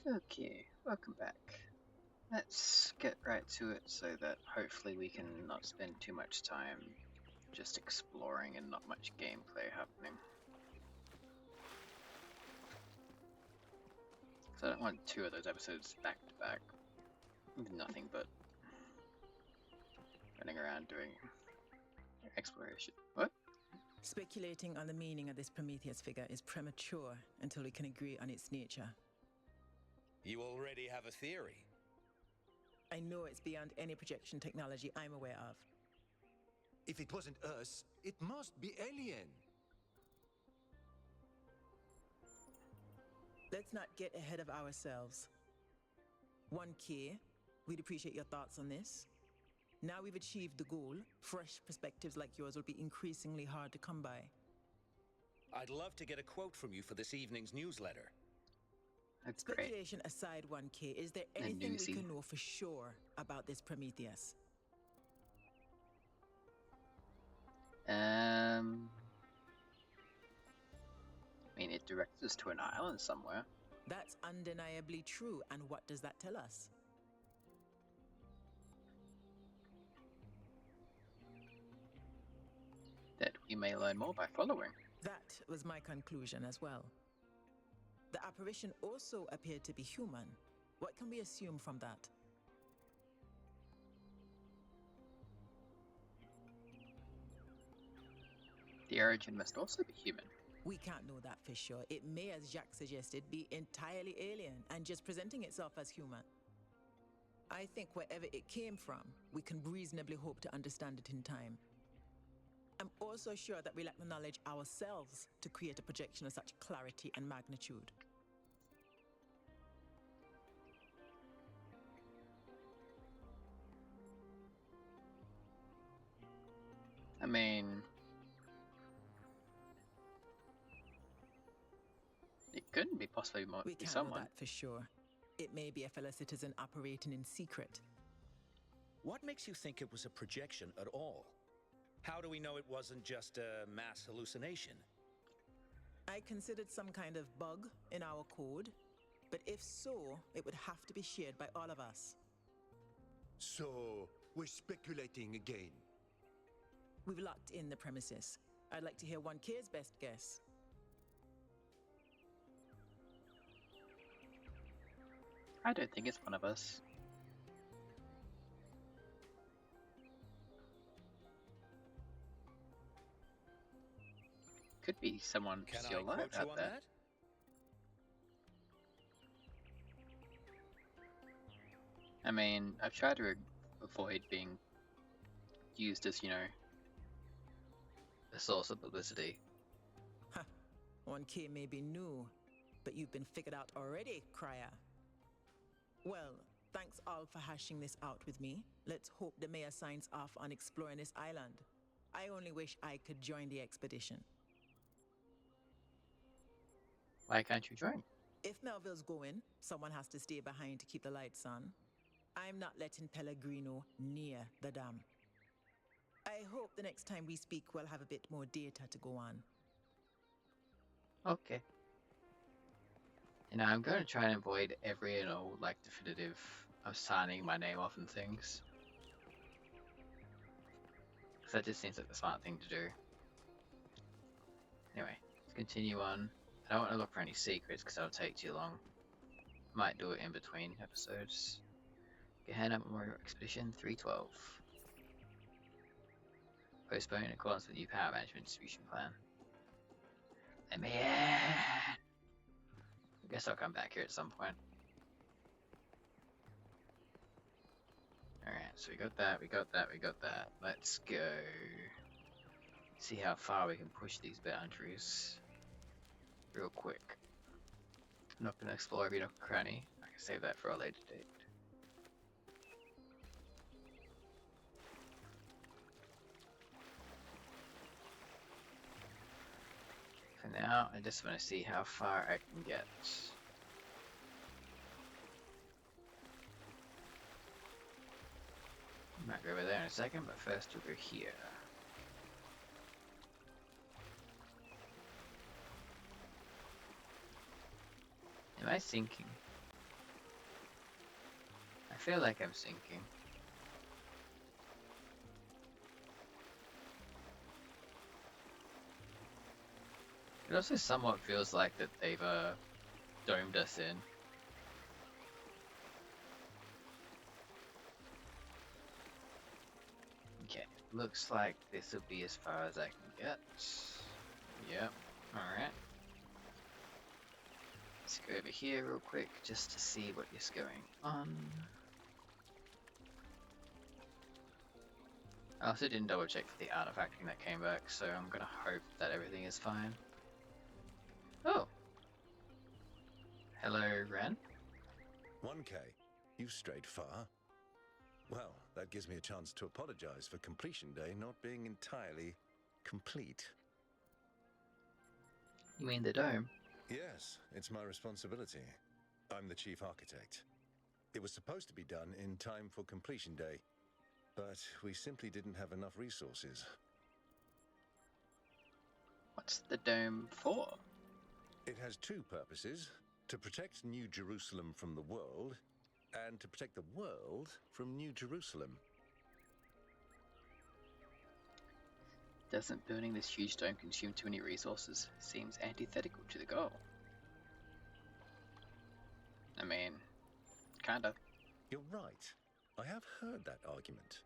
Okay, welcome back. Let's get right to it so that hopefully we can not spend too much time just exploring and not much gameplay happening. So I don't want 2 of those episodes back to back with nothing but running around doing exploration. What? Speculating on the meaning of this Prometheus figure is premature until we can agree on its nature. You already have a theory. I know it's beyond any projection technology I'm aware of. If it wasn't us, it must be alien. Let's not get ahead of ourselves. 1K, we'd appreciate your thoughts on this. Now we've achieved the goal, fresh perspectives like yours will be increasingly hard to come by. I'd love to get a quote from you for this evening's newsletter. That's great. Speculation aside, 1K, is there anything we can know for sure about this Prometheus? I mean, it directs us to an island somewhere. That's undeniably true, and what does that tell us? That we may learn more by following. That was my conclusion as well. The apparition also appeared to be human. What can we assume from that? The origin must also be human. We can't know that for sure. It may, as Jacques suggested, be entirely alien and just presenting itself as human. I think wherever it came from, we can reasonably hope to understand it in time. I'm also sure that we lack the knowledge ourselves to create a projection of such clarity and magnitude. I mean, it couldn't be possibly more We be can't someone. know that for sure. It may be a fellow citizen operating in secret. What makes you think it was a projection at all? How do we know it wasn't just a mass hallucination? I considered some kind of bug in our code, but if so, it would have to be shared by all of us. So, we're speculating again. We've locked in the premises. I'd like to hear 1K's best guess. I don't think it's one of us. Could be someone Can I still alive quote you out on there. that? I mean, I've tried to avoid being used as, a source of publicity. 1K may be new, but you've been figured out already, Cryer. Well, thanks all for hashing this out with me. Let's hope the mayor signs off on exploring this island. I only wish I could join the expedition. Why can't you join? If Melville's going, someone has to stay behind to keep the lights on. I'm not letting Pellegrino near the dam. I hope the next time we speak we'll have a bit more data to go on. Okay. I'm going to try and avoid every and all, definitive of signing my name off and things. Because that just seems like the smart thing to do. Anyway, let's continue on. I don't want to look for any secrets because that'll take too long. Might do it in between episodes. Gehenna Memorial Expedition 312. Postpone in accordance with new power management distribution plan. Let me in! I guess I'll come back here at some point. Alright, so we got that, we got that, we got that. Let's go. See how far we can push these boundaries. Real quick. I'm not going to explore every nook and cranny. I can save that for a later date. For now, I just want to see how far I can get. Might go over there in a second, but first we'll go here. Am I sinking? feel like I'm sinking. It also somewhat feels like that they've domed us in. Okay, looks like this will be as far as I can get. Yep, alright. Let's go over here real quick just to see what is going on. I also didn't double check for the artifacting that came back, so I'm gonna hope that everything is fine. Oh! Hello, Ren? 1K. You've strayed far. Well, that gives me a chance to apologize for completion day not being entirely complete. You mean the dome? Yes, it's my responsibility. I'm the chief architect. It was supposed to be done in time for completion day, but we simply didn't have enough resources. What's the dome for? It has two purposes: to protect New Jerusalem from the world, and to protect the world from New Jerusalem. Doesn't burning this huge dome consume too many resources? Seems antithetical to the goal. I mean, kinda. You're right. I have heard that argument.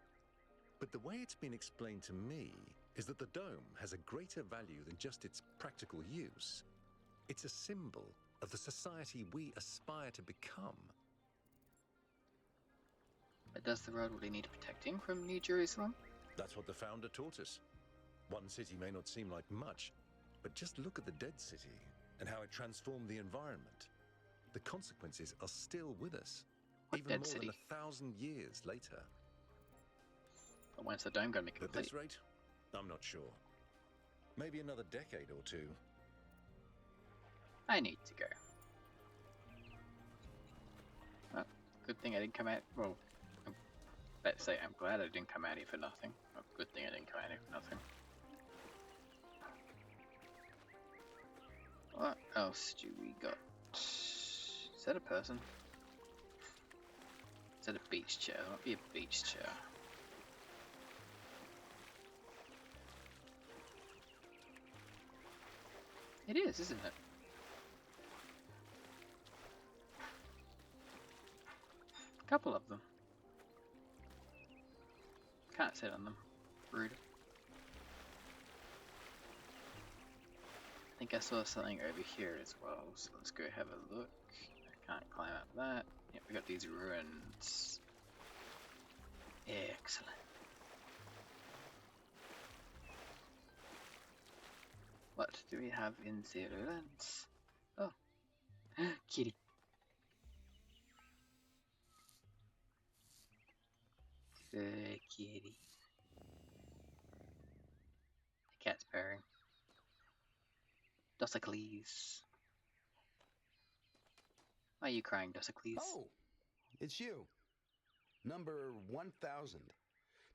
But the way it's been explained to me is that the dome has a greater value than just its practical use. It's a symbol of the society we aspire to become. But does the world really need protecting from New Jerusalem? That's what the founder taught us. One city may not seem like much, but just look at the dead city and how it transformed the environment. The consequences are still with us, What even dead more city? than 1,000 years later. But when's the dome gonna be At complete? this rate, I'm not sure. Maybe another decade or two. I need to go. Well, good thing I didn't come out. Well, I'm about to say I'm glad I didn't come out here for nothing. Well, good thing I didn't come out here for nothing. What else do we got? Is that a person? Is that a beach chair? It might be a beach chair. It is, isn't it? A couple of them. Can't sit on them. Rude. I think I saw something over here as well, so let's go have a look. I can't climb up that. Yep, we got these ruins. Excellent. What do we have in the ruins? Oh, kitty. Good kitty. The cat's purring. Dossicles. Why are you crying, Dossicles? Oh, it's you. Number 1000.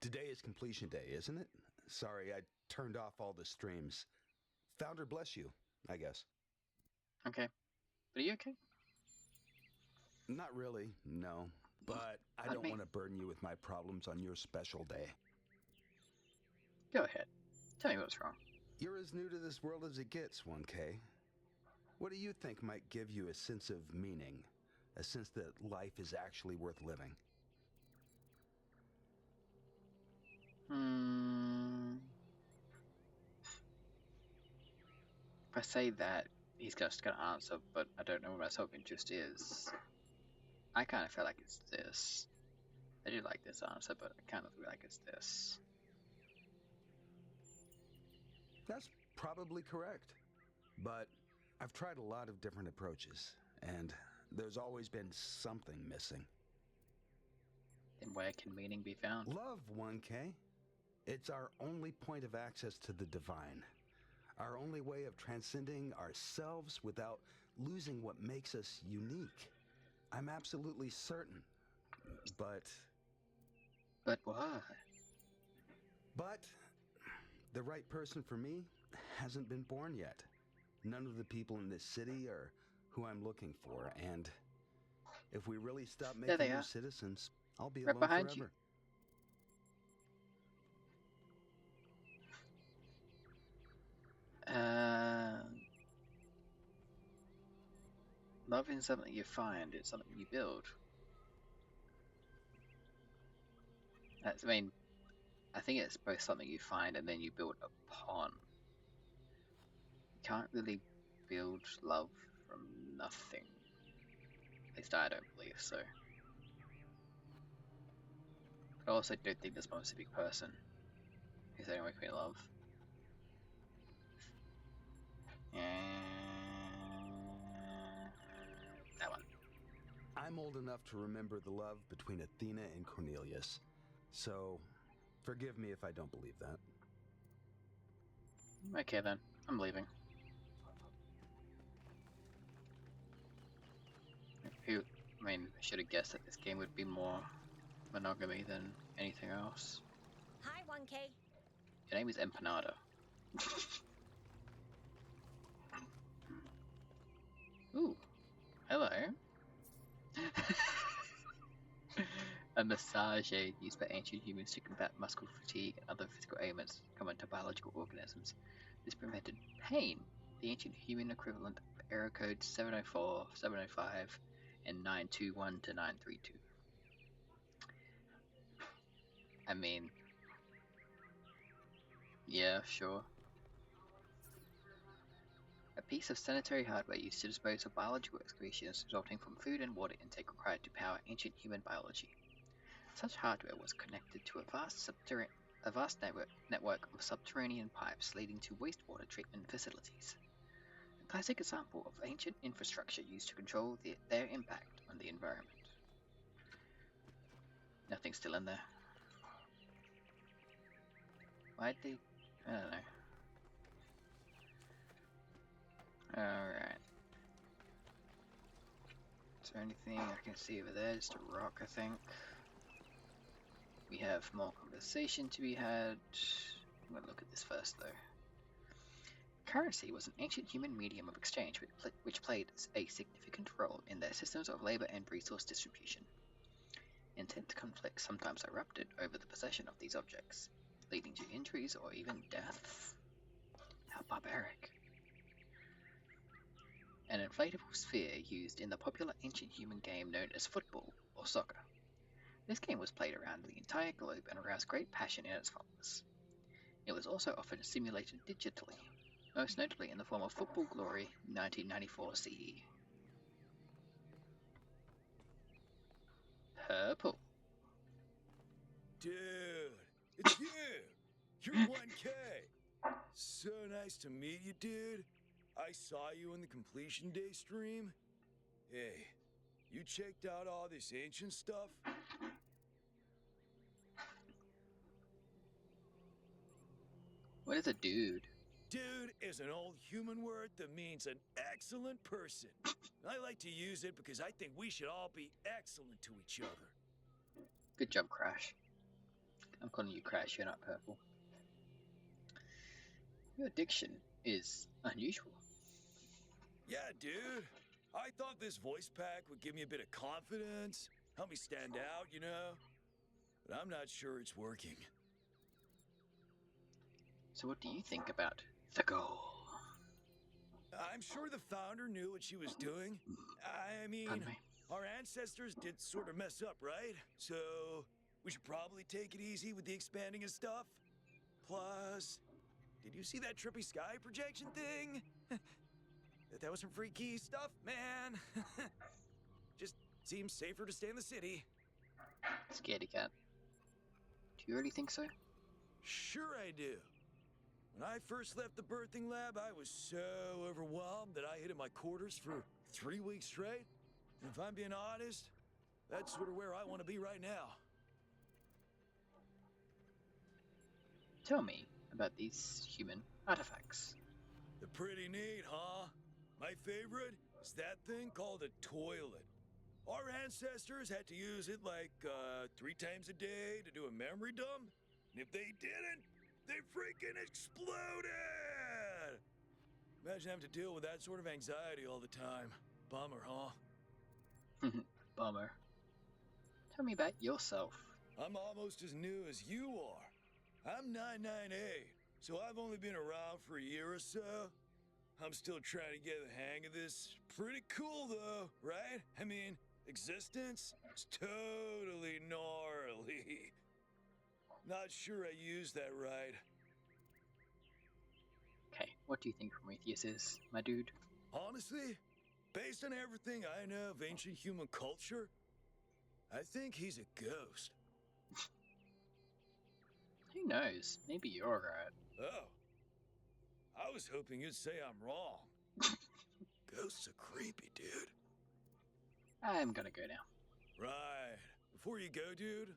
Today is completion day, isn't it? Sorry, I turned off all the streams. Founder bless you, I guess. Okay. But are you okay? Not really, no. But I Not don't me. want to burden you with my problems on your special day. Go ahead. Tell me what's wrong. You're as new to this world as it gets, 1K. What do you think might give you a sense of meaning? A sense that life is actually worth living? If I say that, he's just gonna answer, but I don't know what my self-interest is. I kind of feel like it's this. I do like this answer, but I kind of feel like it's this. That's probably correct. But I've tried a lot of different approaches, and there's always been something missing. Then where can meaning be found? Love, 1K. It's our only point of access to the divine. Our only way of transcending ourselves without losing what makes us unique. I'm absolutely certain. But why? But the right person for me hasn't been born yet. None of the people in this city are who I'm looking for, and If we really stop There they making are. you citizens, I'll be Right alone behind forever. you. Love isn't something you find, it's something you build. I mean, I think it's both something you find and then you build upon. You can't really build love from nothing. At least I don't believe so. But I also don't think there's one specific person who's the only way we love. That one. I'm old enough to remember the love between Athena and Cornelius. So, forgive me if I don't believe that. Okay then, I'm leaving. I mean, I should have guessed that this game would be more monogamy than anything else. Hi, 1K. Your name is Empanada. Ooh, hello. A massage aid used by ancient humans to combat muscle fatigue and other physical ailments common to biological organisms. This prevented pain, the ancient human equivalent of error codes 704, 705, and 921 to 932. I mean, yeah, sure. A piece of sanitary hardware used to dispose of biological excretions resulting from food and water intake required to power ancient human biology. Such hardware was connected to a vast network of subterranean pipes leading to wastewater treatment facilities. A classic example of ancient infrastructure used to control their impact on the environment. Nothing's still in there. Why'd they... I don't know. Alright. Is there anything I can see over there? Just a rock, I think. We have more conversation to be had. I'm going to look at this first, though. Currency was an ancient human medium of exchange which played a significant role in their systems of labor and resource distribution. Intense conflicts sometimes erupted over the possession of these objects, leading to injuries or even death. How barbaric. An inflatable sphere used in the popular ancient human game known as football or soccer. This game was played around the entire globe and aroused great passion in its followers. It was also often simulated digitally, most notably in the form of Football Glory 1994 CE. Purple. Dude, it's you! You're 1K! So nice to meet you, dude. I saw you in the completion day stream. Hey, you checked out all this ancient stuff? What is a dude? Dude is an old human word that means an excellent person. I like to use it because I think we should all be excellent to each other. Good job, Crash. I'm calling you Crash, you're not purple. Your diction is unusual. Yeah, dude. I thought this voice pack would give me a bit of confidence, help me stand out, you know? But I'm not sure it's working. So what do you think about the goal? I'm sure the founder knew what she was doing. I mean, Pardon me? our ancestors did sort of mess up, right? So we should probably take it easy with the expanding and stuff. Plus, did you see that trippy sky projection thing? That was some freaky stuff, man. Just seems safer to stay in the city. Scaredy cat. Do you really think so? Sure I do. When I first left the birthing lab, I was so overwhelmed that I hid in my quarters for 3 weeks straight. And if I'm being honest, that's sort of where I want to be right now. Tell me about these human artifacts. They're pretty neat, huh? My favorite is that thing called a toilet. Our ancestors had to use it like 3 times a day to do a memory dump. And if they didn't, they freaking exploded! Imagine having to deal with that sort of anxiety all the time. Bummer, huh? bummer. Tell me about yourself. I'm almost as new as you are. I'm 99A, so I've only been around for a year or so. I'm still trying to get the hang of this. Pretty cool, though, right? I mean, existence is totally gnarly. Not sure I used that right. Okay, what do you think Prometheus is, my dude? Honestly, based on everything I know of ancient human culture, I think he's a ghost. Who knows? Maybe you're right. Oh. I was hoping you'd say I'm wrong. Ghosts are creepy, dude. I'm gonna go now. Right. Before you go, dude,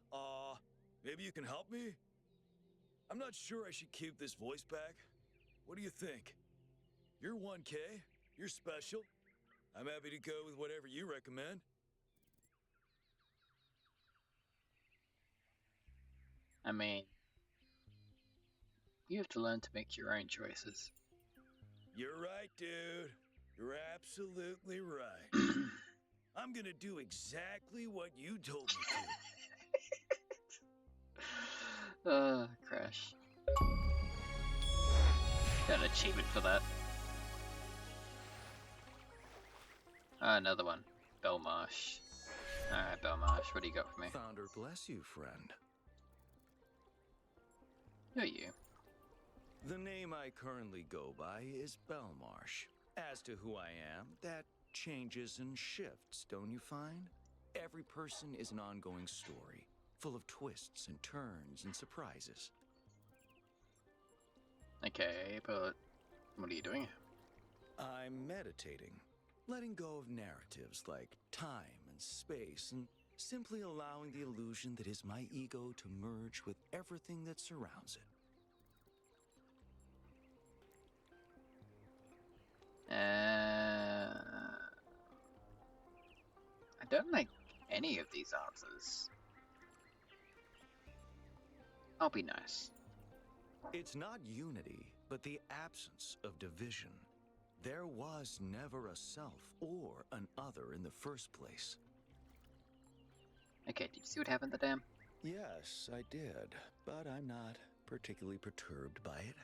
maybe you can help me? I'm not sure I should keep this voice back. What do you think? You're 1K. You're special. I'm happy to go with whatever you recommend. I mean, you have to learn to make your own choices. You're right, dude. You're absolutely right. I'm gonna do exactly what you told me to. Crash. Got an achievement for that. Another one. Belmarsh. Alright, Belmarsh, what do you got for me? Founder bless you, friend. Who are you? The name I currently go by is Belmarsh. As to who I am, that changes and shifts, don't you find? Every person is an ongoing story, full of twists and turns and surprises. Okay, but what are you doing? I'm meditating, letting go of narratives like time and space, and simply allowing the illusion that is my ego to merge with everything that surrounds it. I don't like any of these answers. I'll be nice. It's not unity, but the absence of division. There was never a self or an other in the first place. Okay, did you see what happened to the dam? Yes, I did, but I'm not particularly perturbed by it.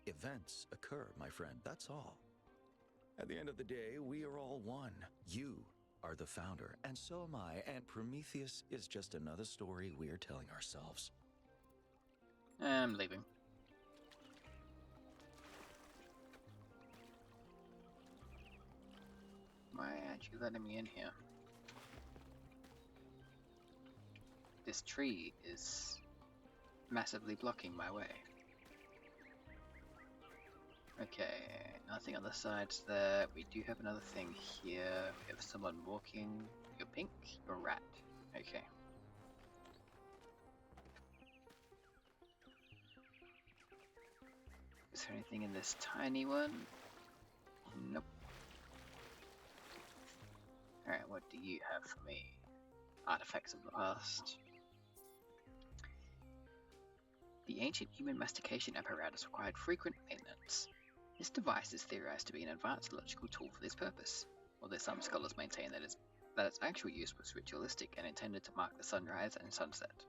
Events occur, my friend, that's all. At the end of the day, we are all one. You are the founder, and so am I, and Prometheus is just another story we're telling ourselves. I'm leaving. Why aren't you letting me in here? This tree is massively blocking my way. Okay, nothing on the sides there. We do have another thing here. We have someone walking. You're pink, you're a rat. Okay. Is there anything in this tiny one? Nope. Alright, what do you have for me? Artifacts of the past. The ancient human mastication apparatus required frequent maintenance. This device is theorized to be an advanced logical tool for this purpose, although some scholars maintain that its actual use was ritualistic and intended to mark the sunrise and sunset.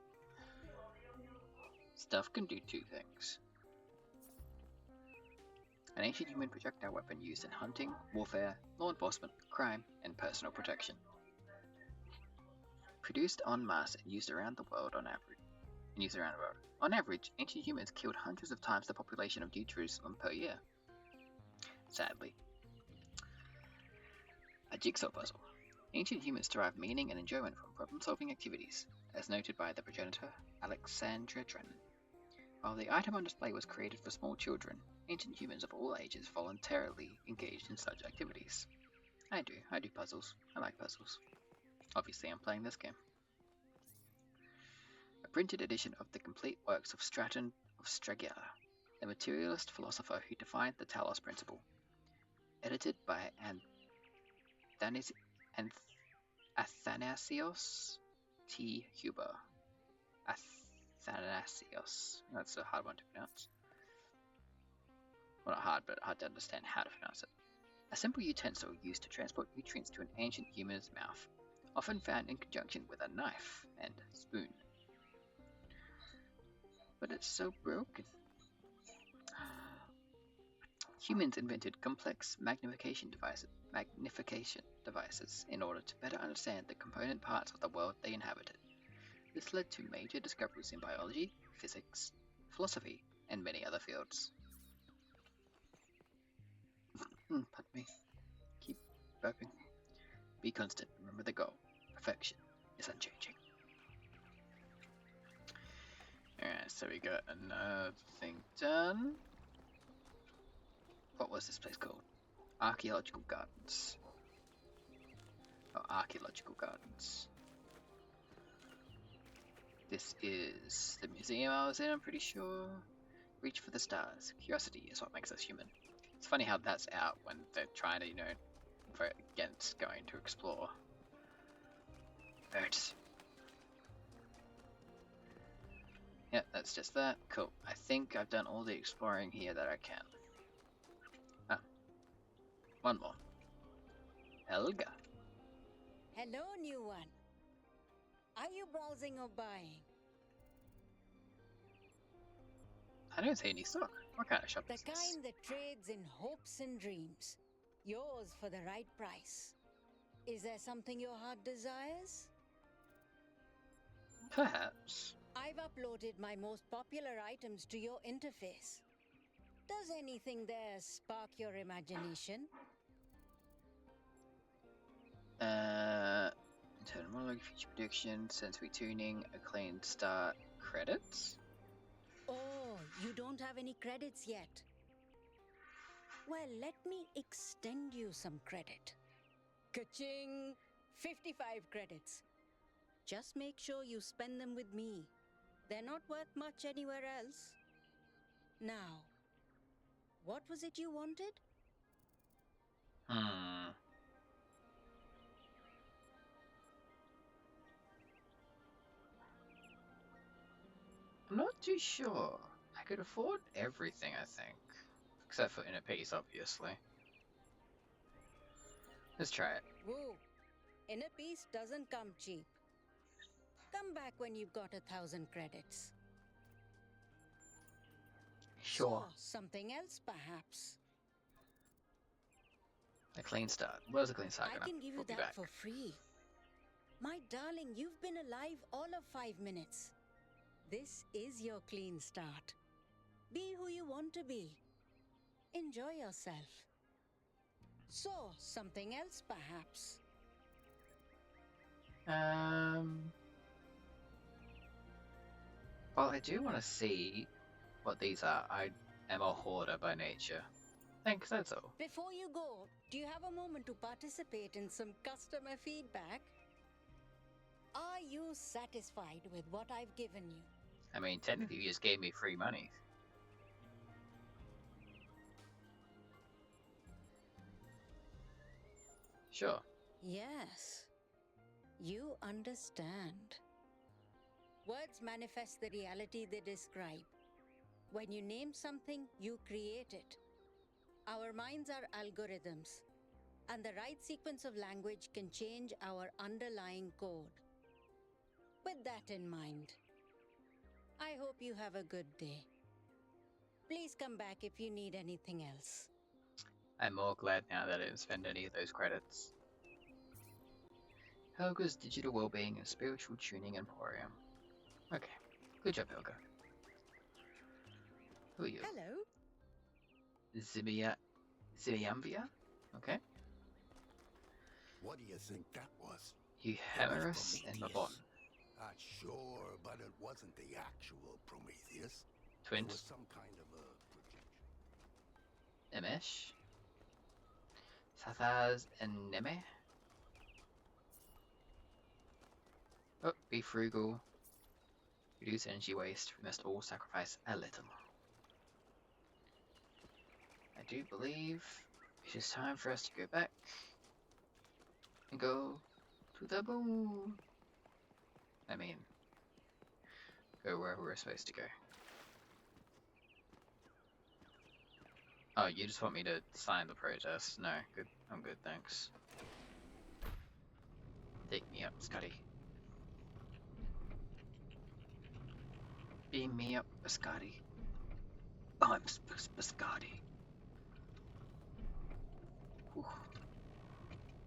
Stuff can do two things. An ancient human projectile weapon used in hunting, warfare, law enforcement, crime, and personal protection. Produced en masse and used around the world on average. On average, ancient humans killed hundreds of times the population of New Jerusalem per year. Sadly. A jigsaw puzzle. Ancient humans derived meaning and enjoyment from problem-solving activities, as noted by the progenitor Alexandra Drennan. While the item on display was created for small children, ancient humans of all ages voluntarily engaged in such activities. I do puzzles. I like puzzles. Obviously, I'm playing this game. A printed edition of the complete works of Straton of Stragilla, the materialist philosopher who defined the Talos principle. Edited by Athanasios T. Huber. Athanasios. That's a hard one to pronounce. Well, not hard, but hard to understand how to pronounce it. A simple utensil used to transport nutrients to an ancient human's mouth. often found in conjunction with a knife and spoon. But it's so broken. Humans invented complex magnification devices in order to better understand the component parts of the world they inhabited. This led to major discoveries in biology, physics, philosophy, and many other fields. Pardon me. Keep burping. Be constant. Remember the goal. Perfection is unchanging. Alright, so we got another thing done. What was this place called? Archaeological Gardens. Oh, Archaeological Gardens. This is the museum I was in, I'm pretty sure. Reach for the stars. Curiosity is what makes us human. It's funny how that's out when they're trying to, vote against going to explore. Birds. Yep, that's just that. Cool. I think I've done all the exploring here that I can. Ah. One more. Helga. Hello, new one. Are you browsing or buying? I don't see any stock. What kind of shop The is this? kind that trades in hopes and dreams. Yours for the right price. Is there something your heart desires? Perhaps. I've uploaded my most popular items to your interface. Does anything there spark your imagination? Internal monologue, future prediction, sensory tuning, a clean start, credits? Oh, you don't have any credits yet. Well, let me extend you some credit. Ka-ching! 55 credits. Just make sure you spend them with me. They're not worth much anywhere else. Now, what was it you wanted? I'm not too sure. I could afford everything, I think. Except for inner peace, obviously. Let's try it. Whoa, inner peace doesn't come cheap. Come back when you've got 1,000 credits. Sure. So, something else perhaps. A clean start. Where's a clean start I gonna can give you put me that back? for free. My darling, you've been alive all of 5 minutes. This is your clean start. Be who you want to be. Enjoy yourself. So, something else perhaps. Well, I do want to see what these are. I am a hoarder by nature. Thanks, that's all. Before you go, do you have a moment to participate in some customer feedback? Are you satisfied with what I've given you? I mean, technically you just gave me free money. Sure. Yes. You understand. Words manifest the reality they describe. When you name something, you create it. Our minds are algorithms, and the right sequence of language can change our underlying code. With that in mind, I hope you have a good day. Please come back if you need anything else. I'm more glad now that I didn't spend any of those credits. Helga's Digital Wellbeing and Spiritual Tuning Emporium. Okay. Good job, Helga. Who are you? Hello. Zimiamvia? Okay. What do you think that was? Euhemerus and Mabon. Sure, but it wasn't the actual Prometheus. It was Twins. some kind of a projection. Emesh. Sathaz and Neme. Oh, be frugal. Reduce energy waste. We must all sacrifice a little. I do believe it is time for us to go back and go to the moon. I mean, go where we're supposed to go. Oh, you just want me to sign the protest? No, good. I'm good, thanks. Take me up. Scotty. Beam me up, Scotty. I'm Scotty.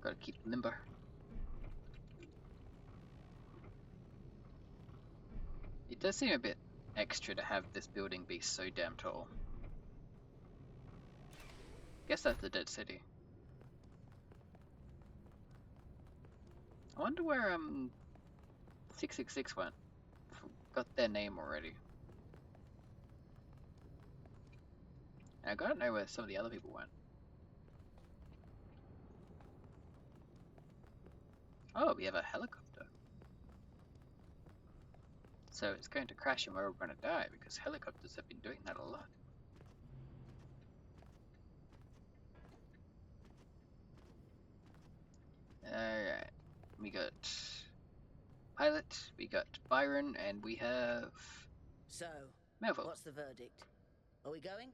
Gotta keep limber. It does seem a bit extra to have this building be so damn tall. Guess that's the dead city. I wonder where 666 went. Got their name already. And I gotta know where some of the other people went. Oh, we have a helicopter. So it's going to crash and we're all gonna die because helicopters have been doing that a lot. Alright. We got Pilot, we got Byron, and we have So, Melville. what's the verdict? Are we going?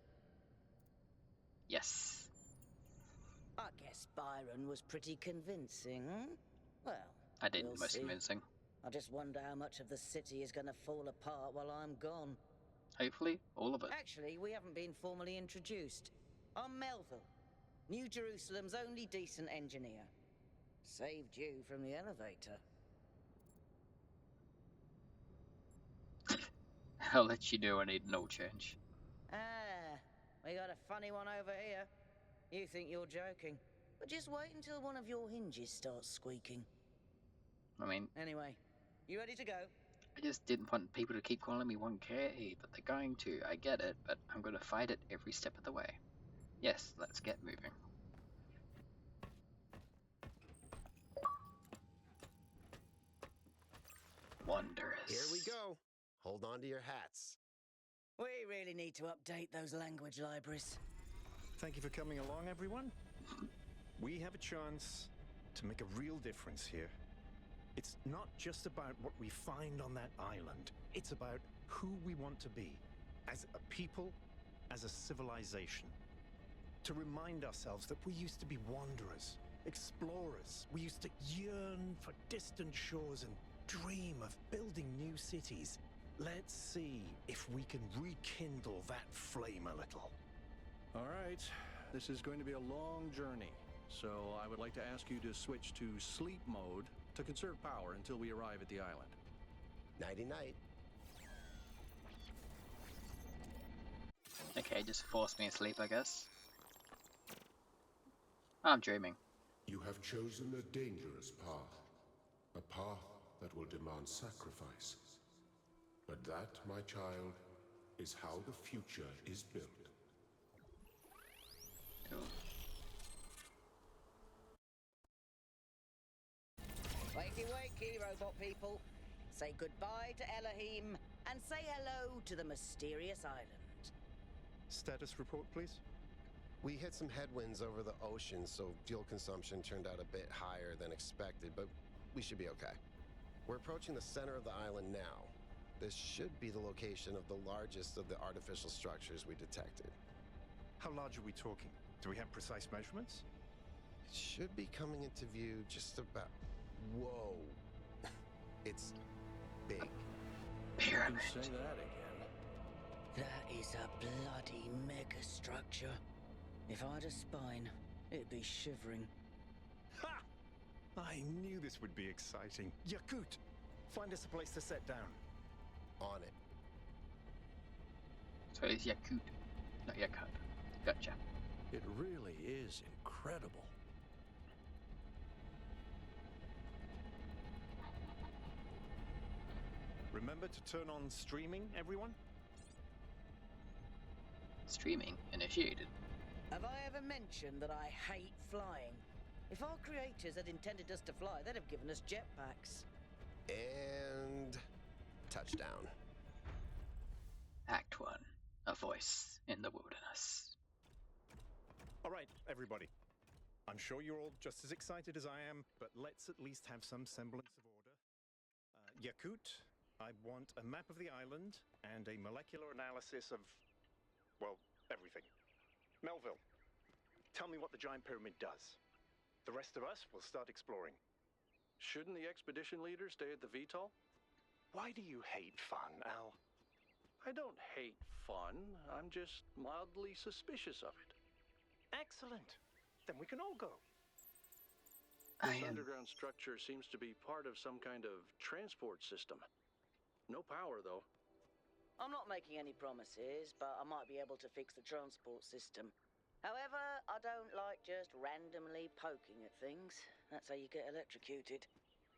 Yes. I guess Byron was pretty convincing. Well, I did we'll most see. convincing. I just wonder how much of the city is going to fall apart while I'm gone. Hopefully, all of it. Actually, we haven't been formally introduced. I'm Melville, New Jerusalem's only decent engineer. Saved you from the elevator. I'll let you know I need an oil change. Ah, we got a funny one over here. You think you're joking, but just wait until one of your hinges starts squeaking. I mean, Anyway, you ready to go? I just didn't want people to keep calling me 1K, but they're going to. I get it, but I'm going to fight it every step of the way. Yes, let's get moving. Wondrous. Here we go. Hold on to your hats. We really need to update those language libraries. Thank you for coming along, everyone. We have a chance to make a real difference here. It's not just about what we find on that island. It's about who we want to be as a people, as a civilization. To remind ourselves that we used to be wanderers, explorers. We used to yearn for distant shores and dream of building new cities. Let's see if we can rekindle that flame a little. All right, this is going to be a long journey, so I would like to ask you to switch to sleep mode to conserve power until we arrive at the island. Nighty-night. Okay, just force me asleep, I guess. I'm dreaming. You have chosen a dangerous path. A path that will demand sacrifice. But that, my child, is how the future is built. Cool. Wakey wakey, robot people. Say goodbye to Elohim and say hello to the mysterious island. Status report, please. We hit some headwinds over the ocean, so fuel consumption turned out a bit higher than expected, but we should be okay. We're approaching the center of the island now. This should be the location of the largest of the artificial structures we detected. How large are we talking? Do we have precise measurements? It should be coming into view just about... Whoa. It's big. Pyramid. Say that again. That is a bloody megastructure. If I had a spine, it'd be shivering. Ha! I knew this would be exciting. Yakut, find us a place to set down. On it. So it's Yakut, not Yakut. Gotcha. It really is incredible. Remember to turn on streaming, everyone? Streaming initiated. Have I ever mentioned that I hate flying? If our creators had intended us to fly, they'd have given us jetpacks. And... touchdown. Act 1. A voice in the wilderness. All right, everybody. I'm sure you're all just as excited as I am, but let's at least have some semblance of order. Yakut, I want a map of the island and a molecular analysis of, well, everything. Melville, tell me what the giant pyramid does. The rest of us will start exploring. Shouldn't the expedition leader stay at the VTOL? Why do you hate fun, Al? I don't hate fun. I'm just mildly suspicious of it. Excellent. Then we can all go. This underground structure seems to be part of some kind of transport system. No power, though. I'm not making any promises, but I might be able to fix the transport system. However, I don't like just randomly poking at things. That's how you get electrocuted.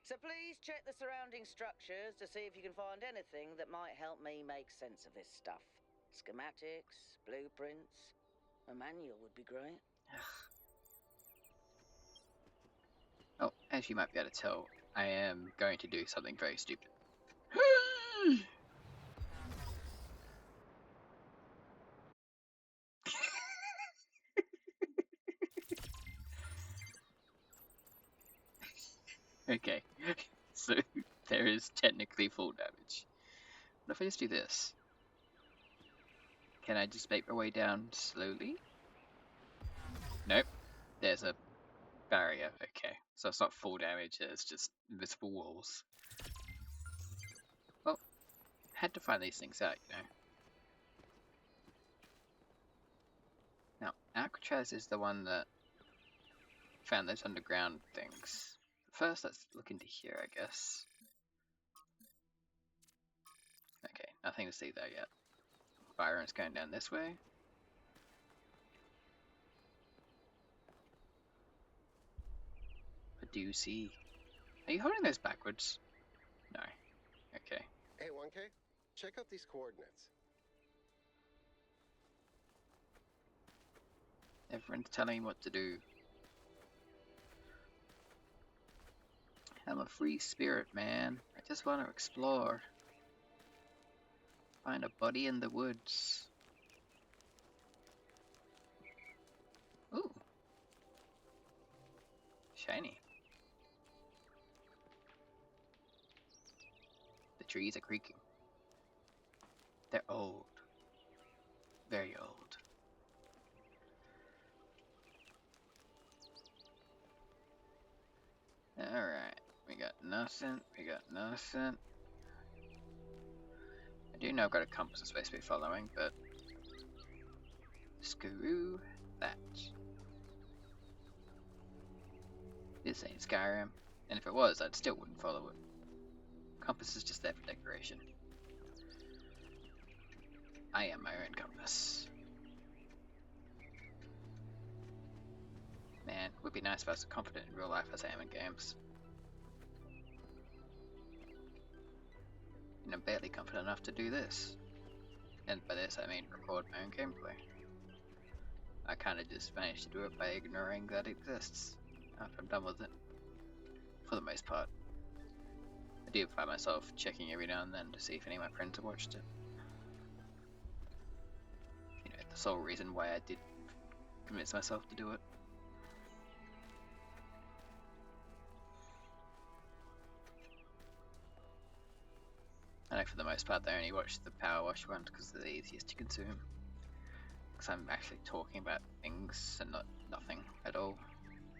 So please check the surrounding structures to see if you can find anything that might help me make sense of this stuff. Schematics, blueprints, a manual would be great. Oh, as you might be able to tell, I am going to do something very stupid. Okay, so there is technically full damage. What if I just do this? Can I just make my way down slowly? Nope, there's a barrier. Okay, so it's not full damage, it's just invisible walls. Well, had to find these things out, you know. Now, Alcatraz is the one that found those underground things. First, let's look into here, I guess. Okay, nothing to see there yet. Byron's going down this way. I do see. Are you holding those backwards? No. Okay. Hey, 1K, check out these coordinates. Everyone's telling me what to do. I'm a free spirit, man. I just want to explore. Find a body in the woods. Ooh. Shiny. The trees are creaking. They're old. Very old. Alright. We got nothing. We got nothing. I do know I've got a compass I'm supposed to be following, but screw that. This ain't Skyrim, and if it was, I still wouldn't follow it. Compass is just there for decoration. I am my own compass. Man, it would be nice if I was as confident in real life as I am in games. And I'm barely confident enough to do this. And by this I mean record my own gameplay. I kinda just managed to do it by ignoring that it exists after I'm done with it. For the most part. I do find myself checking every now and then to see if any of my friends have watched it. You know, the sole reason why I did convince myself to do it. I know for the most part they only watch the Power Wash ones because they're the easiest to consume. Because I'm actually talking about things and not nothing at all.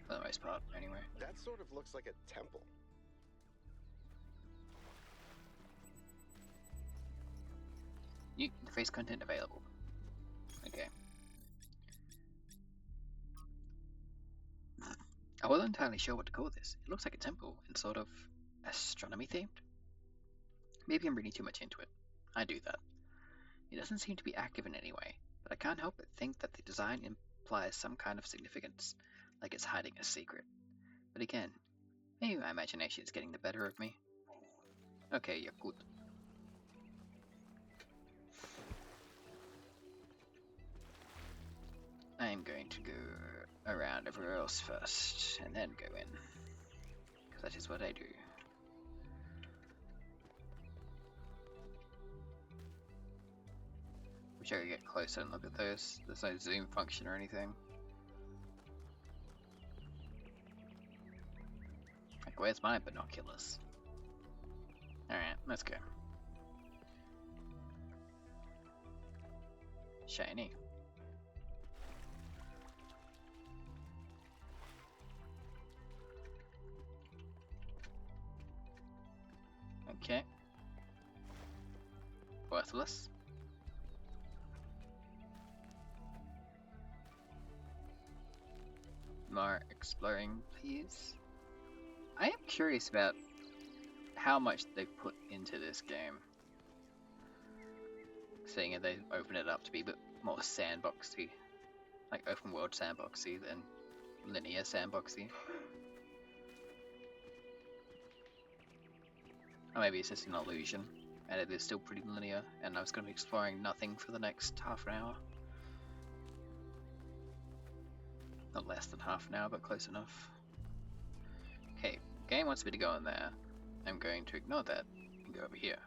For the most part, anyway. That sort of looks like a temple. New interface content available. Okay. I wasn't entirely sure what to call this. It looks like a temple and sort of astronomy themed. Maybe I'm reading too much into it. I do that. It doesn't seem to be active in any way, but I can't help but think that the design implies some kind of significance, like it's hiding a secret. But again, maybe my imagination is getting the better of me. Okay, yeah, good. I'm going to go around everywhere else first, and then go in. Because that is what I do. Wish I could get closer and look at those. There's no zoom function or anything. Like, where's my binoculars? Alright, let's go. Shiny. Okay. Worthless. More exploring, please. I am curious about how much they put into this game. Seeing as they open it up to be a bit more sandboxy. Like open world sandboxy than linear sandboxy. Or maybe it's just an illusion, and it is still pretty linear, and I was going to be exploring nothing for the next half an hour. Not less than half an hour, but close enough. Okay, game wants me to go in there. I'm going to ignore that and go over here.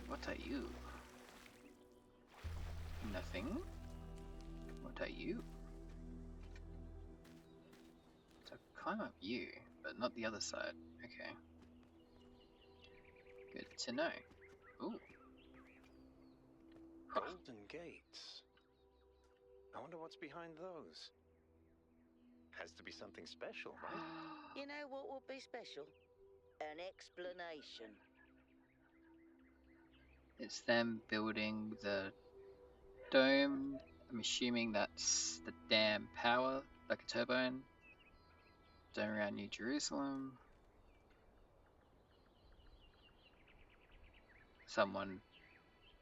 What are you? Nothing. What are you? So climb up you, but not the other side. Okay. Good to know. Ooh. Huh. Golden gates. I wonder what's behind those. Has to be something special, right? You know what would be special? An explanation. It's them building the dome. I'm assuming that's the dam power, like a turbine. Dome around New Jerusalem. Someone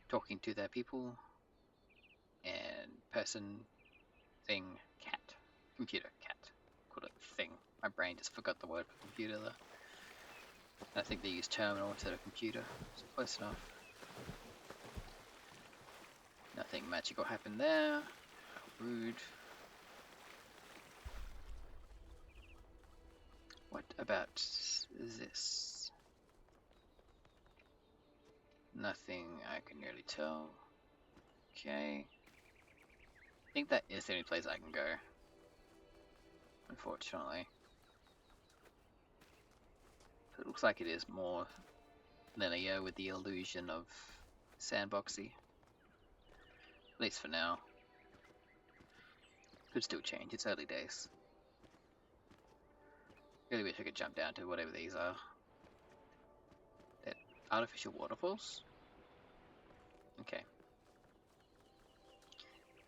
talking to their people. And person, thing, cat. Computer, cat. Called it thing. My brain just forgot the word for computer there. I think they use terminal instead of computer, so close enough. Nothing magical happened there. How rude. What about this? Nothing I can really tell. Okay. I think that is the only place I can go. Unfortunately. So it looks like it is more linear with the illusion of sandboxy. At least for now. Could still change, it's early days. Really wish I could jump down to whatever these are. They're artificial waterfalls? Okay.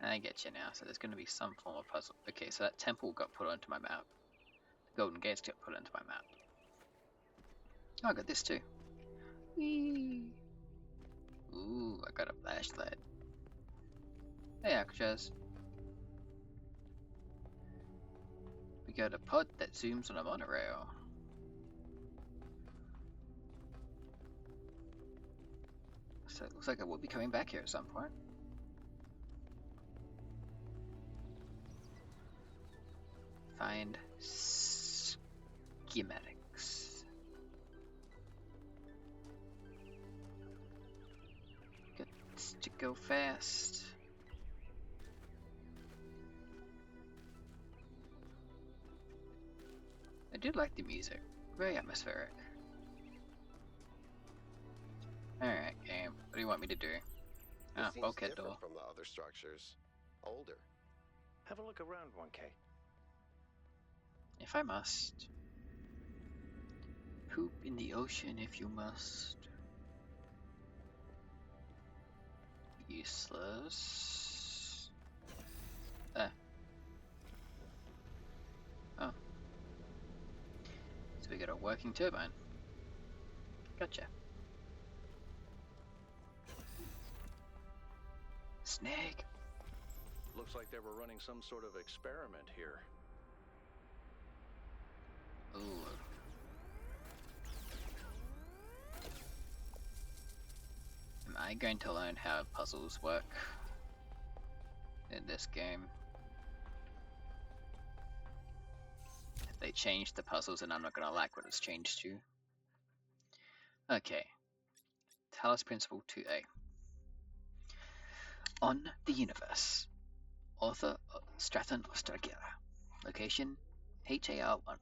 I get you now, so there's going to be some form of puzzle. Okay, so that temple got put onto my map. The Golden Gates got put onto my map. Oh, I got this too. Whee! Ooh, I got a flashlight. Hey, Akshas. We got a pod that zooms on a monorail. So it looks like I will be coming back here at some point. Find schematics. Got to go fast. I do like the music. Very atmospheric. Alright, game. What do you want me to do? Ah, It seems bulkhead different door. from the other structures. Older. Have a look around, 1K. If I must. Poop in the ocean if you must. Useless. Oh. So we got a working turbine. Gotcha. Snake. Looks like they were running some sort of experiment here. Ooh. Am I going to learn how puzzles work in this game? If they change the puzzles, and I'm not gonna like what it's changed to. Okay. Talos Principle 2A. On the Universe. Author Straton of Stargera. Location HAR1.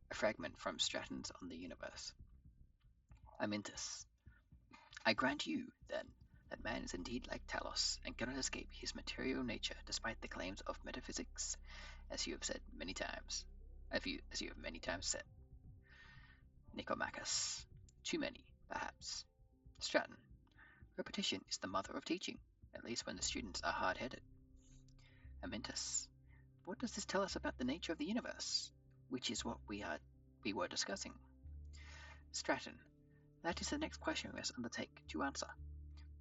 A fragment from Stratton's On the Universe. Amintus. I grant you, then, that man is indeed like Talos, and cannot escape his material nature despite the claims of metaphysics, as you have said many times. as you have many times said. Nicomachus. Too many, perhaps. Stratton. Repetition is the mother of teaching, at least when the students are hard-headed. Amyntas. What does this tell us about the nature of the universe? Which is what we were discussing. Stratton. That is the next question we must undertake to answer.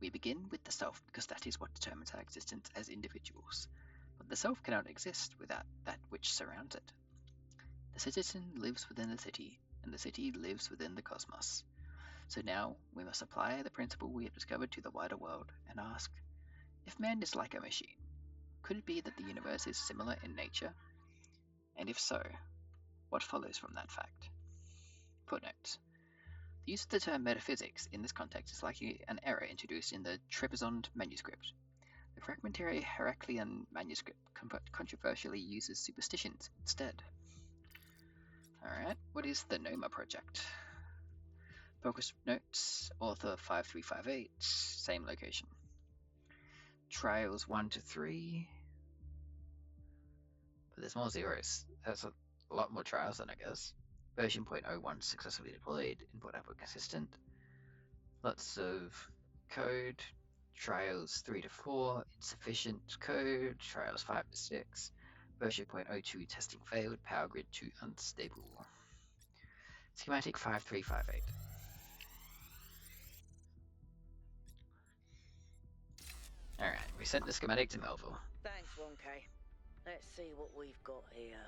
We begin with the self because that is what determines our existence as individuals. But the self cannot exist without that which surrounds it. The citizen lives within the city, and the city lives within the cosmos. So now we must apply the principle we have discovered to the wider world and ask, if man is like a machine, could it be that the universe is similar in nature? And if so, what follows from that fact? Footnotes. The use of the term metaphysics in this context is likely an error introduced in the Trebizond manuscript. The fragmentary Heraclean manuscript controversially uses superstitions instead. Alright, what is the Noma Project? Focus notes, author 5358, same location. Trials 1 to 3. But there's more zeros. There's a lot more trials than I guess. Version 0.01 successfully deployed, input output consistent. Lots of code. Trials 3 to 4, insufficient code. Trials 5 to 6. Version 0.02 testing failed, power grid 2 unstable. Schematic 5358. Alright, we sent the schematic to Melville. Thanks, 1K. Let's see what we've got here.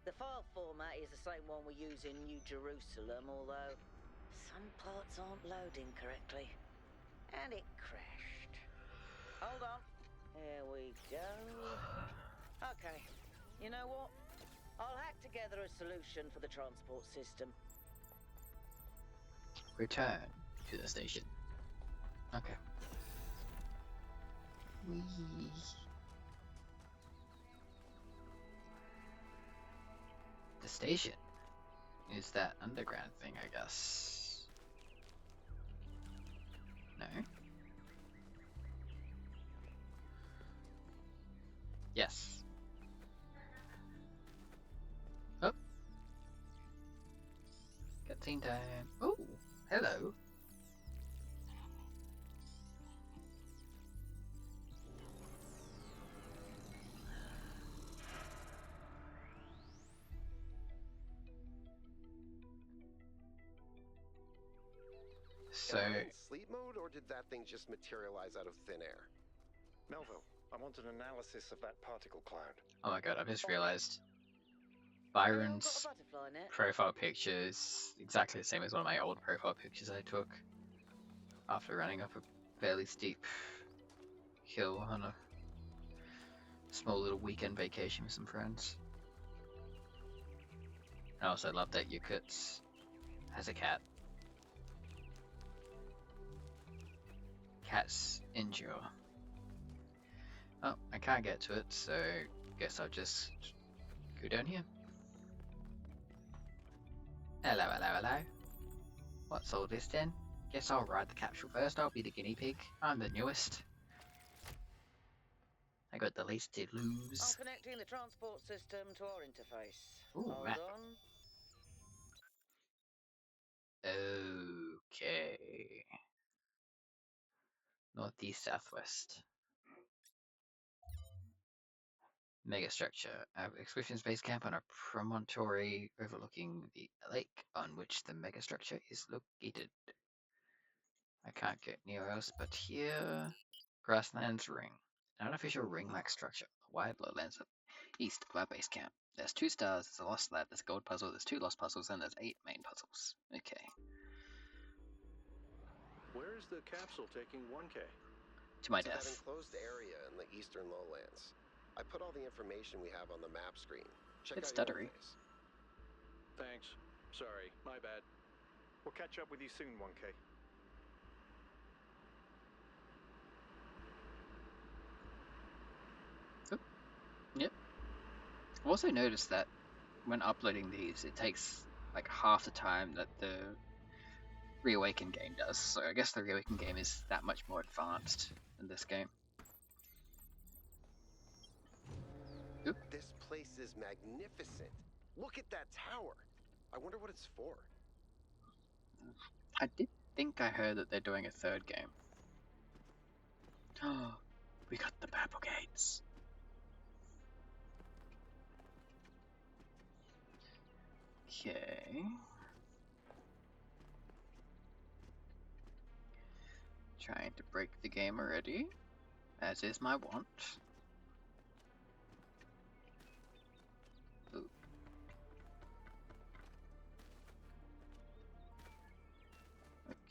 The file format is the same one we use in New Jerusalem, although some parts aren't loading correctly. And it crashed. Hold on. Here we go. Okay. You know what? I'll hack together a solution for the transport system. Return to the station. Okay. Whee. The station is that underground thing, I guess. No? Yes. Oh. Cutscene time. Oh, hello. So, Am I in sleep mode, or did that thing just materialize out of thin air? Melville, I want an analysis of that particle cloud. oh my god, I've just realized Got a Byron's butterfly net? profile picture is exactly the same as one of my old profile pictures I took after running up a fairly steep hill on a small little weekend vacation with some friends. I also love that Yakutsk has a cat. Cats endure. Oh, I can't get to it, so guess I'll just go down here. Hello, hello, hello. What's all this then? Guess I'll ride the capsule first, I'll be the guinea pig. I'm the newest. I got the least to I'm lose. connecting the transport system to our interface. Ooh, Hold map. on. Okay. Northeast, southwest. Megastructure. Expedition's base camp on a promontory overlooking the lake on which the megastructure is located. I can't get near else but here. Grasslands Ring. An artificial ring-like structure. A wide lowlands up east of our base camp. There's 2 stars, there's a lost lab, there's a gold puzzle, there's 2 lost puzzles, and there's 8 main puzzles. Okay. Where is the capsule taking 1K? To my To that death. enclosed area in the eastern lowlands. I put all the information we have on the map screen. Check It's out your stuttery. interface. Thanks. Sorry, my bad. We'll catch up with you soon, 1K. Yep. I've also noticed that when uploading these, it takes like half the time that the Reawaken game does. So I guess the Reawaken game is that much more advanced than this game. Oop. This place is magnificent. Look at that tower. I wonder what it's for. I did think I heard that they're doing a third game. Oh, we got the purple gates. Okay. Trying to break the game already, as is my want. Ooh.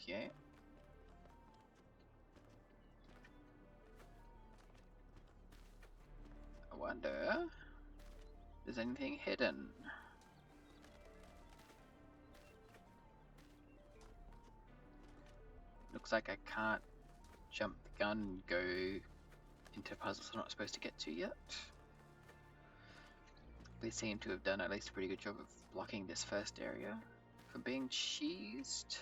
Okay. I wonder if there's anything hidden. Looks like I can't jump the gun and go into puzzles I'm not supposed to get to yet. They seem to have done at least a pretty good job of blocking this first area from being cheesed.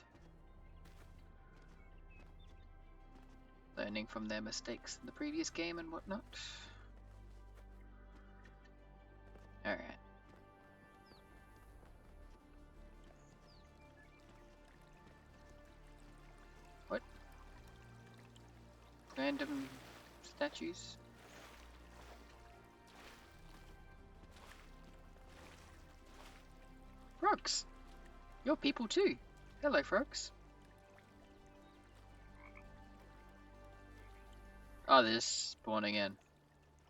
Learning from their mistakes in the previous game and whatnot. Alright. What? Random statues? Frogs! You're people too! Hello, frogs. Oh, they're just spawning in.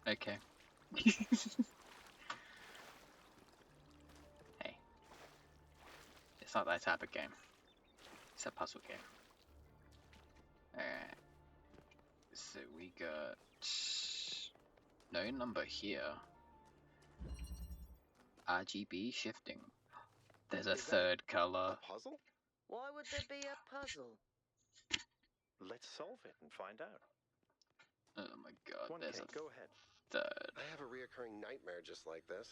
Okay. Hey. It's not that type of game. It's a puzzle game. Alright. So we got no number here. RGB shifting. There's a third color. A puzzle? Why would there be a puzzle? Let's solve it and find out. Oh my god, 1K, there's a go ahead. third. I have a reoccurring nightmare just like this.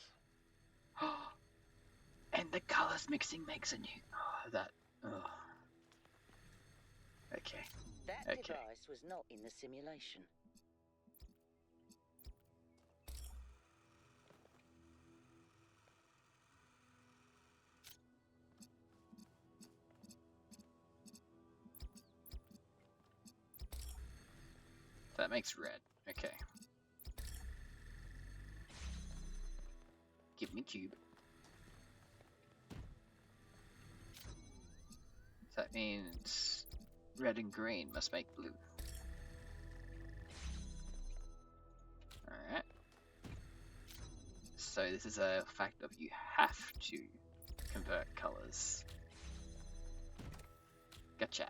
And the colors mixing makes a new. Oh, that. Oh. Okay. That Okay. device was not in the simulation. That makes red. Okay. Give me cube. That means red and green must make blue. Alright. So this is a fact of you have to convert colors. Gotcha.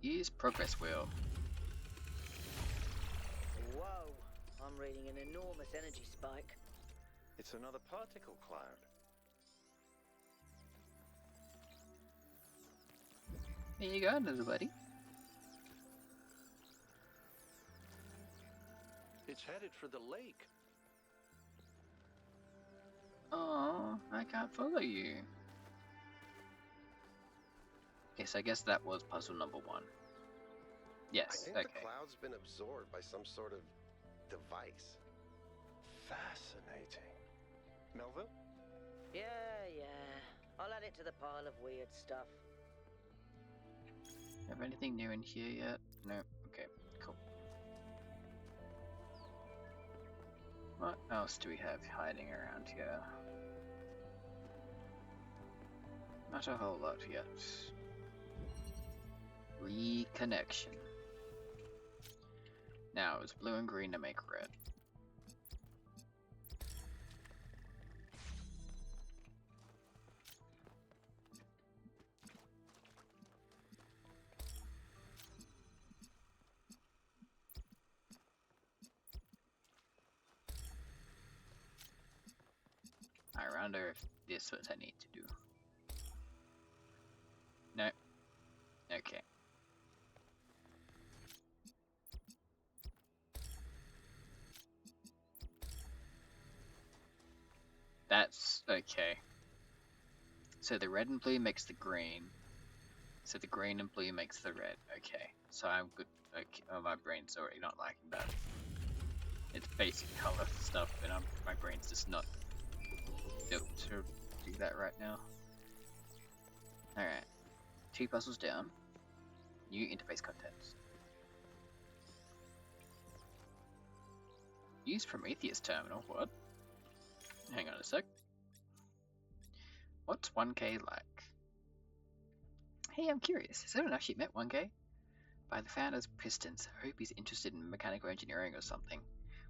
Use progress wheel. Whoa! I'm reading an enormous energy spike. It's another particle cloud. There you go, little buddy. It's headed for the lake. Oh, I can't follow you. Yes, I guess that was puzzle number 1. Yes, I think okay. the cloud's been absorbed by some sort of device. Fascinating. Melville? Yeah. I'll add it to the pile of weird stuff. Have anything new in here yet? No. Okay, cool. What else do we have hiding around here? Not a whole lot yet. Reconnection. Now it's blue and green to make red. I wonder if this is what I need to do. No. Okay. That's okay. So the red and blue makes the green. So the green and blue makes the red. Okay. So I'm good. Okay. Oh, my brain's already not liking that. It's basic color stuff, and my brain's just not Yep, so do that right now. Alright. 2 puzzles down. New interface contents. Use Prometheus terminal. What? Hang on a sec. What's 1K like? Hey, I'm curious. Has anyone actually met 1K? By the founder's pistons, I hope he's interested in mechanical engineering or something.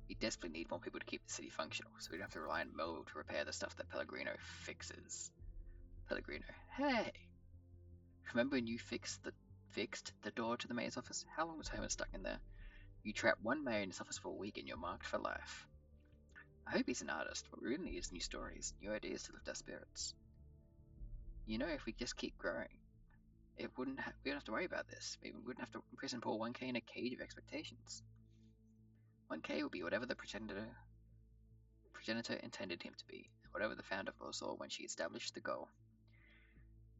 We desperately need more people to keep the city functional, so we don't have to rely on Mo to repair the stuff that Pellegrino fixes. Pellegrino, hey! Remember when you fixed the door to the mayor's office? How long was Homer stuck in there? You trap one mayor in his office for a week and you're marked for life. I hope he's an artist. What we really need is new stories, new ideas to lift our spirits. You know, if we just keep growing, we wouldn't have to worry about this. We wouldn't have to imprison poor 1K in a cage of expectations. 1K will be whatever the progenitor intended him to be, whatever the founder foresaw when she established the goal.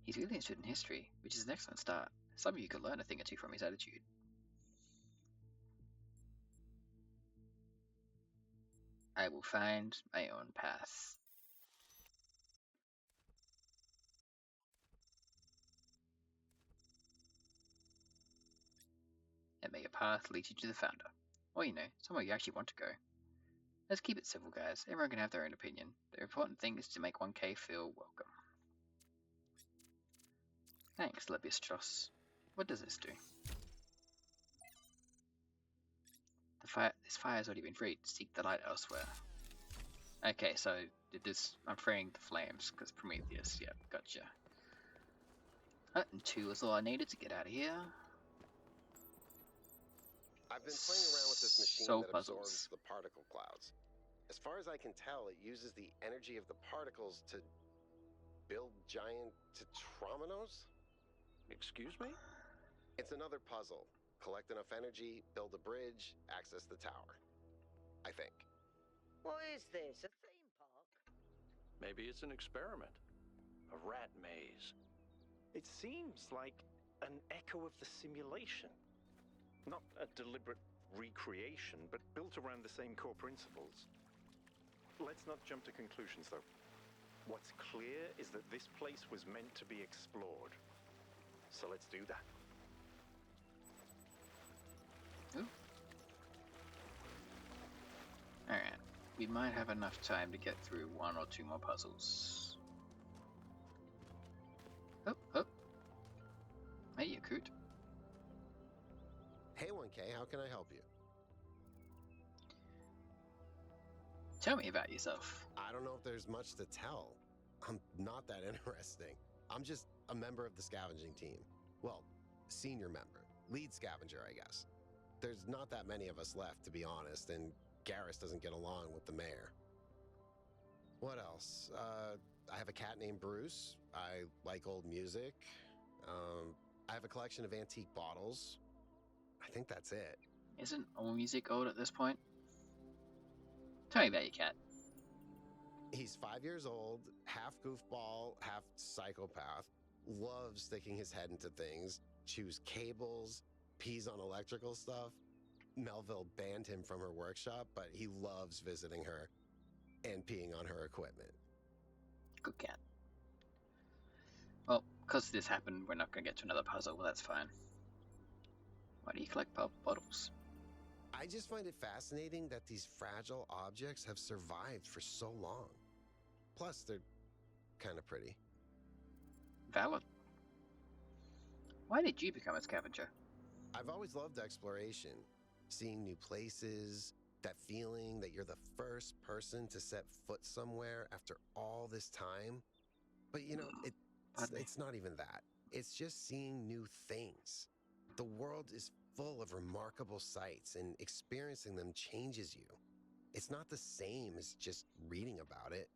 He's really interested in history, which is an excellent start. Some of you could learn a thing or two from his attitude. I will find my own path. And may your path lead you to the founder. Or, you know, somewhere you actually want to go. Let's keep it civil, guys. Everyone can have their own opinion. The important thing is to make 1K feel welcome. Thanks, Lebistros. What does this do? This fire has already been freed. Seek the light elsewhere. Okay, so I'm freeing the flames because Prometheus. Yeah, gotcha. And 2 is all I needed to get out of here. I've been playing around with this machine that absorbs the particle clouds. As far as I can tell, it uses the energy of the particles to build giant tetrominos? Excuse me? It's another puzzle. Collect enough energy, build a bridge, access the tower. I think. What is this, a theme park? Maybe it's an experiment. A rat maze. It seems like an echo of the simulation. Not a deliberate recreation, but built around the same core principles. Let's not jump to conclusions, though. What's clear is that this place was meant to be explored. So let's do that. Alright. We might have enough time to get through 1 or 2 more puzzles. Oh. Hey, Yakut. Hey, 1K, how can I help you? Tell me about yourself. I don't know if there's much to tell. I'm not that interesting. I'm just a member of the scavenging team. Well, senior member. Lead scavenger, I guess. There's not that many of us left, to be honest, and Garrus doesn't get along with the mayor. What else? I have a cat named Bruce. I like old music. I have a collection of antique bottles. I think that's it. Isn't all music old at this point? Tell me about your cat. He's 5 years old, half goofball, half psychopath, loves sticking his head into things, chews cables, pees on electrical stuff. Melville banned him from her workshop, but he loves visiting her and peeing on her equipment. Good cat. Well, because this happened, we're not going to get to another puzzle, well, that's fine. Why do you collect bottles? I just find it fascinating that these fragile objects have survived for so long. Plus, they're kind of pretty. Valid. Why did you become a scavenger? I've always loved exploration. Seeing new places, that feeling that you're the first person to set foot somewhere after all this time. But you know, it's not even that. It's just seeing new things. The world is full of remarkable sights, and experiencing them changes you. It's not the same as just reading about it.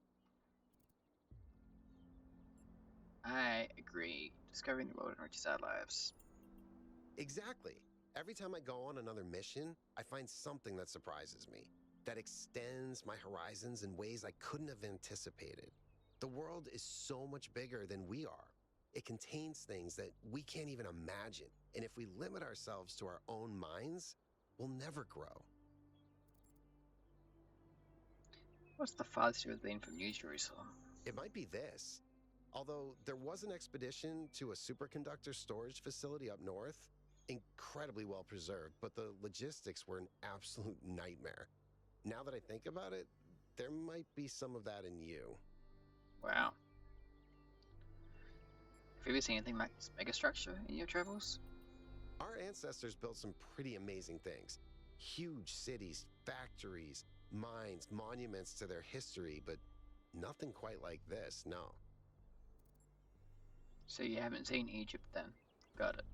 I agree. Discovering the world enriches our lives. Exactly. Every time I go on another mission, I find something that surprises me, that extends my horizons in ways I couldn't have anticipated. The world is so much bigger than we are. It contains things that we can't even imagine. And if we limit ourselves to our own minds, we'll never grow. What's the farthest you've been from New Jerusalem? It might be this. Although there was an expedition to a superconductor storage facility up north, incredibly well preserved, but the logistics were an absolute nightmare. Now that I think about it, there might be some of that in you. Wow. Have you ever seen anything like this megastructure in your travels? Our ancestors built some pretty amazing things. Huge cities, factories, mines, monuments to their history, but nothing quite like this, no. So you haven't seen Egypt then? Got it.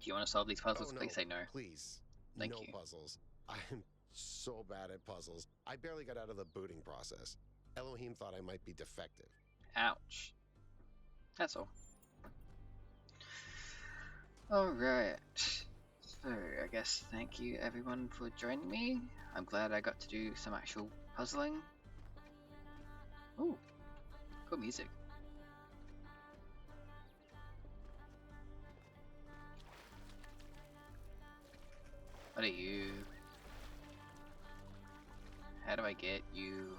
Do you want to solve these puzzles? Oh, no, Please say no. please. Thank no you. puzzles. I'm so bad at puzzles. I barely got out of the booting process. Elohim thought I might be defective. Ouch. That's all. Alright. So, I guess thank you everyone for joining me. I'm glad I got to do some actual puzzling. Ooh, cool music. What are you? How do I get you?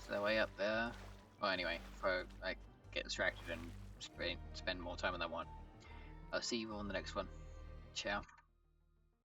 Is there a way up there? Well, anyway, before I get distracted and spend more time than I want. I'll see you all in the next one. Ciao.